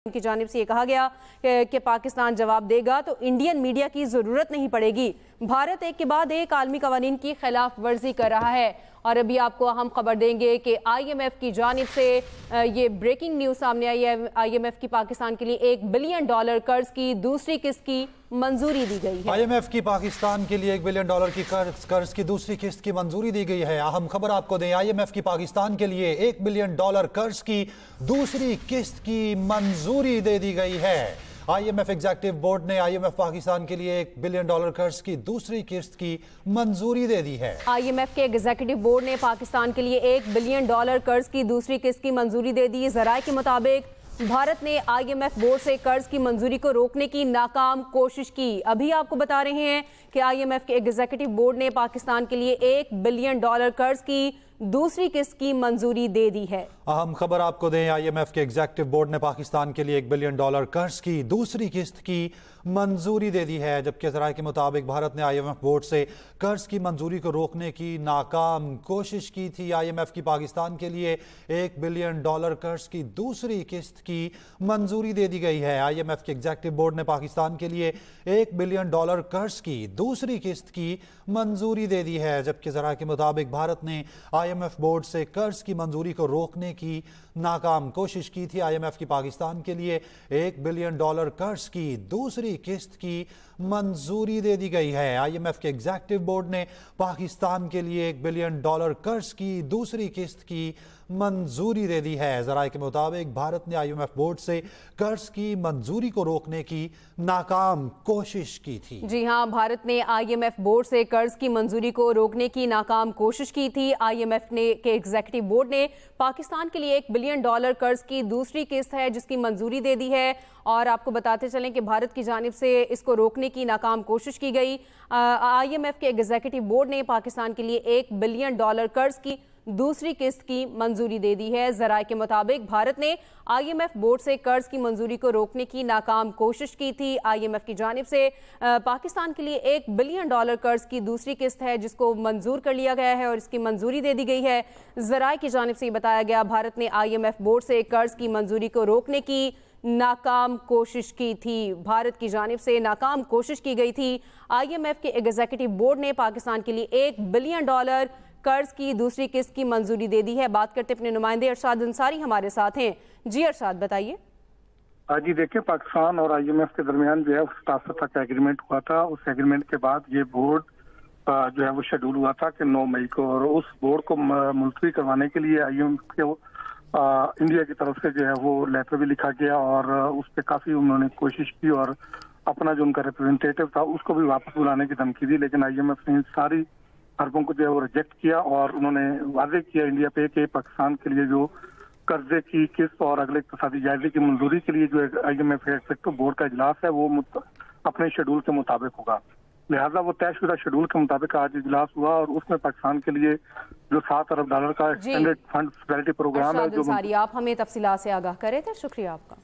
की जानिब से ये कहा गया कि पाकिस्तान जवाब देगा तो इंडियन मीडिया की ज़रूरत नहीं पड़ेगी। भारत एक के बाद एक आलमी कवानीन की खिलाफ वर्जी कर रहा है। और अभी आपको अहम खबर देंगे कि IMF की जानिब से ये ब्रेकिंग न्यूज़ सामने आई है। IMF की पाकिस्तान के लिए $1 बिलियन कर्ज की दूसरी किस्त की मंजूरी दी गई है। IMF की पाकिस्तान के लिए $1 बिलियन की कर्ज की दूसरी किस्त की मंजूरी दी गई है। अहम खबर आपको दें, IMF की पाकिस्तान के लिए $1 बिलियन कर्ज की दूसरी किस्त की मंजूरी दे दी गई है। IMF एग्जीक्यूटिव बोर्ड ने IMF पाकिस्तान के लिए $1 बिलियन कर्ज की दूसरी किस्त की मंजूरी दे दी है। IMF के एग्जीक्यूटिव बोर्ड ने पाकिस्तान के लिए $1 बिलियन कर्ज की दूसरी किस्त की मंजूरी दे दी। ज़राए के मुताबिक भारत ने IMF बोर्ड से कर्ज की मंजूरी को रोकने की नाकाम कोशिश की। अभी आपको बता रहे हैं कि IMF के एग्जीक्यूटिव बोर्ड ने पाकिस्तान के लिए $1 बिलियन कर्ज की दूसरी किस्त की मंजूरी दे दी है। अहम खबर आपको दें, IMF के एग्जीक्यूटिव बोर्ड ने पाकिस्तान के लिए $1 बिलियन कर्ज की दूसरी किस्त की मंजूरी दे दी है। जबकि ज़राए के मुताबिक भारत ने IMF बोर्ड से कर्ज की मंजूरी को रोकने की नाकाम कोशिश की थी। IMF की पाकिस्तान के लिए $1 बिलियन कर्ज की दूसरी किस्त की मंजूरी दे दी गई है। IMF के एग्जीक्यूटिव बोर्ड ने पाकिस्तान के लिए $1 बिलियन कर्ज की दूसरी किस्त की मंजूरी दे दी है। जबकि ज़राए के मुताबिक भारत ने IMF बोर्ड से कर्ज की मंजूरी को रोकने की नाकाम कोशिश की थी। IMF की पाकिस्तान के लिए $1 बिलियन कर्ज की दूसरी किस्त की मंजूरी दे दी गई है। IMF के एग्जीक्यूटिव बोर्ड ने पाकिस्तान के लिए $1 बिलियन कर्ज की दूसरी किस्त की मंजूरी दे दी है। ज़राए के मुताबिक भारत ने IMF बोर्ड से कर्ज की मंजूरी को रोकने की नाकाम कोशिश की थी। जी हाँ, भारत ने IMF बोर्ड से कर्ज की मंजूरी को रोकने की नाकाम कोशिश की थी। IMF के एग्जीक्यूटिव बोर्ड ने पाकिस्तान के लिए $1 बिलियन कर्ज की दूसरी किस्त है जिसकी मंजूरी दे दी है। और आपको बताते चलें कि भारत की जानिब से इसको रोकने की नाकाम कोशिश की गई। IMF के एग्जीक्यूटिव बोर्ड ने पाकिस्तान के लिए $1 बिलियन कर्ज की दूसरी किस्त की मंजूरी दे दी है। ज़राए के मुताबिक भारत ने IMF बोर्ड से कर्ज की मंजूरी को रोकने की नाकाम कोशिश की थी। IMF की जानिब से पाकिस्तान के लिए $1 बिलियन कर्ज की दूसरी किस्त है जिसको मंजूर कर लिया गया है और इसकी मंजूरी दे दी गई है। ज़राए की जानिब से बताया गया भारत ने IMF बोर्ड से कर्ज की मंजूरी को रोकने की नाकाम कोशिश की थी। भारत की जानिब से नाकाम कोशिश की गई थी। IMF के एग्जीक्यूटिव बोर्ड ने पाकिस्तान के लिए $1 बिलियन कर्ज की दूसरी किस्त की मंजूरी दे दी है। बात करते अपने नुमाइंदे अरशाद अंसारी हमारे साथ हैं। जी अरशाद, बताइए। जी देखिए, पाकिस्तान और IMF के दरमियान जो है 17 तक एग्रीमेंट हुआ था। उस एग्रीमेंट के बाद ये बोर्ड जो है वो शेड्यूल हुआ था कि 9 मई को, और उस बोर्ड को मुलतवी करवाने के लिए IMF के इंडिया की तरफ से जो है वो लेटर भी लिखा गया और उस पर काफी उन्होंने कोशिश की और अपना जो उनका रिप्रेजेंटेटिव था उसको भी वापस बुलाने की धमकी दी। लेकिन IMF ने सारी हरबों को जो है वो रिजेक्ट किया और उन्होंने वादे किया इंडिया पे कि पाकिस्तान के लिए जो कर्जे की किस्त और अगले इक़्तिसादी जायजे की मंजूरी के लिए जो IMF एग्जीक्यूटिव बोर्ड का इजलास है वो अपने शेड्यूल के मुताबिक होगा। लिहाजा वो तयशुदा शेड्यूल के मुताबिक आज इजलास हुआ और उसमें पाकिस्तान के लिए जो $7 अरब का एक्सटेंडेड फंड फैसिलिटी प्रोग्राम है, जो आप हमें तफसीलात से आगाह करे थे। शुक्रिया आपका।